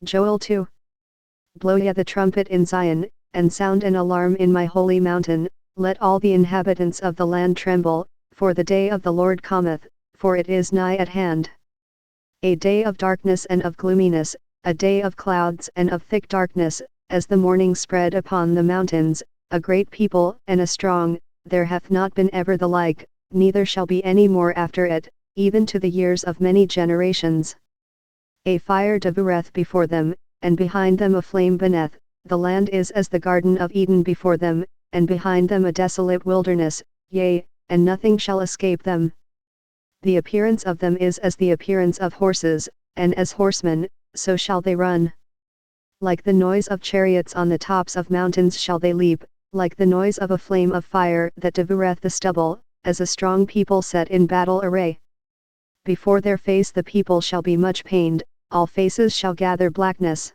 Joel 2. Blow ye the trumpet in Zion, and sound an alarm in my holy mountain, let all the inhabitants of the land tremble, for the day of the Lord cometh, for it is nigh at hand. A day of darkness and of gloominess, a day of clouds and of thick darkness, as the morning spread upon the mountains, a great people and a strong, there hath not been ever the like, neither shall be any more after it, even to the years of many generations. A fire devoureth before them, and behind them a flame burneth, the land is as the garden of Eden before them, and behind them a desolate wilderness, yea, and nothing shall escape them. The appearance of them is as the appearance of horses, and as horsemen, so shall they run. Like the noise of chariots on the tops of mountains shall they leap, like the noise of a flame of fire that devoureth the stubble, as a strong people set in battle array. Before their face the people shall be much pained, all faces shall gather blackness.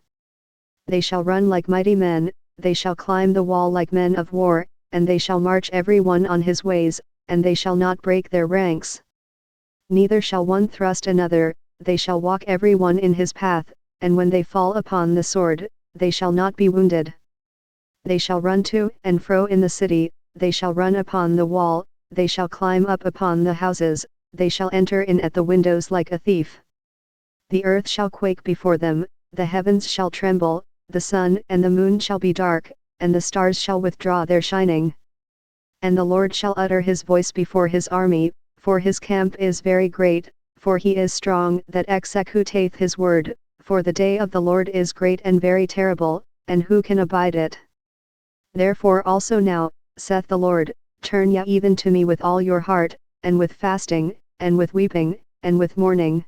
They shall run like mighty men, they shall climb the wall like men of war, and they shall march every one on his ways, and they shall not break their ranks. Neither shall one thrust another, they shall walk every one in his path, and when they fall upon the sword, they shall not be wounded. They shall run to and fro in the city, they shall run upon the wall, they shall climb up upon the houses, they shall enter in at the windows like a thief. The earth shall quake before them, the heavens shall tremble, the sun and the moon shall be dark, and the stars shall withdraw their shining. And the Lord shall utter his voice before his army, for his camp is very great, for he is strong that executeth his word, for the day of the Lord is great and very terrible, and who can abide it? Therefore also now, saith the Lord, turn ye even to me with all your heart, and with fasting, and with weeping, and with mourning.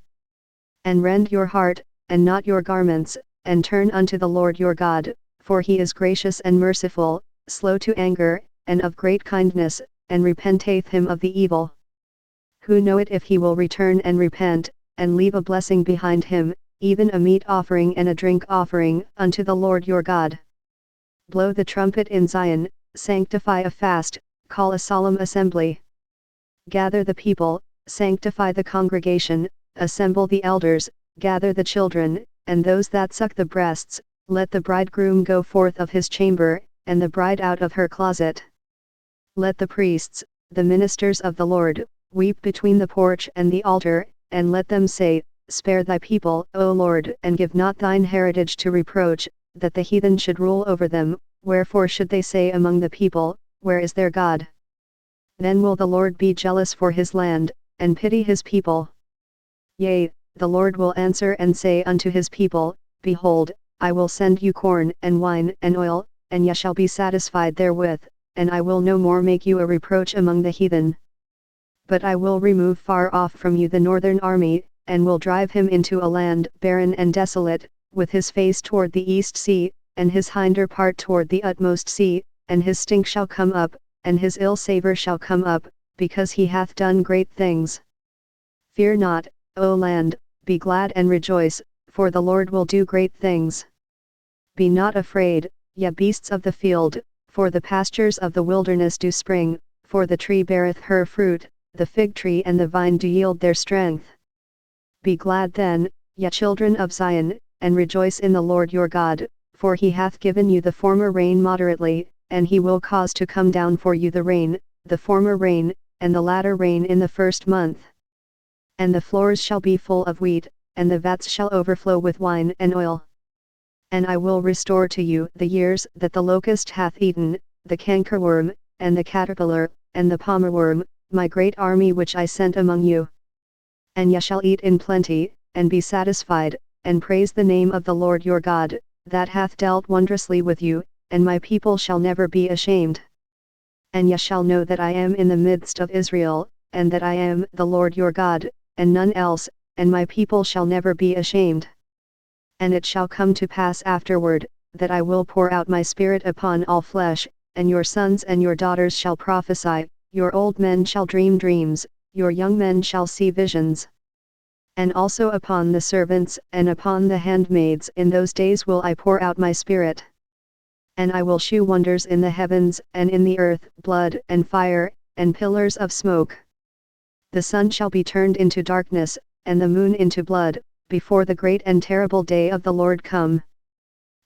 And rend your heart, and not your garments, and turn unto the Lord your God, for he is gracious and merciful, slow to anger, and of great kindness, and repenteth him of the evil. Who knoweth if he will return and repent, and leave a blessing behind him, even a meat offering and a drink offering, unto the Lord your God. Blow the trumpet in Zion, sanctify a fast, call a solemn assembly. Gather the people, sanctify the congregation, assemble the elders, gather the children, and those that suck the breasts, let the bridegroom go forth of his chamber, and the bride out of her closet. Let the priests, the ministers of the Lord, weep between the porch and the altar, and let them say, Spare thy people, O Lord, and give not thine heritage to reproach, that the heathen should rule over them, wherefore should they say among the people, Where is their God? Then will the Lord be jealous for his land, and pity his people. Yea, the Lord will answer and say unto his people, Behold, I will send you corn and wine and oil, and ye shall be satisfied therewith, and I will no more make you a reproach among the heathen. But I will remove far off from you the northern army, and will drive him into a land barren and desolate, with his face toward the east sea, and his hinder part toward the utmost sea, and his stink shall come up, and his ill savour shall come up, because he hath done great things. Fear not, O land, be glad and rejoice, for the Lord will do great things. Be not afraid, ye beasts of the field, for the pastures of the wilderness do spring, for the tree beareth her fruit, the fig tree and the vine do yield their strength. Be glad then, ye children of Zion, and rejoice in the Lord your God, for he hath given you the former rain moderately, and he will cause to come down for you the rain, the former rain, and the latter rain in the first month. And the floors shall be full of wheat, and the vats shall overflow with wine and oil. And I will restore to you the years that the locust hath eaten, the cankerworm, and the caterpillar, and the palmerworm, my great army which I sent among you. And ye shall eat in plenty, and be satisfied, and praise the name of the Lord your God, that hath dealt wondrously with you, and my people shall never be ashamed. And ye shall know that I am in the midst of Israel, and that I am the Lord your God, and none else, and my people shall never be ashamed. And it shall come to pass afterward, that I will pour out my spirit upon all flesh, and your sons and your daughters shall prophesy, your old men shall dream dreams, your young men shall see visions. And also upon the servants and upon the handmaids in those days will I pour out my spirit. And I will shew wonders in the heavens and in the earth, blood and fire, and pillars of smoke. The sun shall be turned into darkness, and the moon into blood, before the great and terrible day of the Lord come.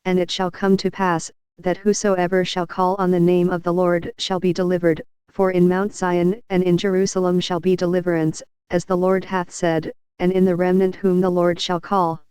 And it shall come to pass, that whosoever shall call on the name of the Lord shall be delivered, for in Mount Zion and in Jerusalem shall be deliverance, as the Lord hath said, and in the remnant whom the Lord shall call.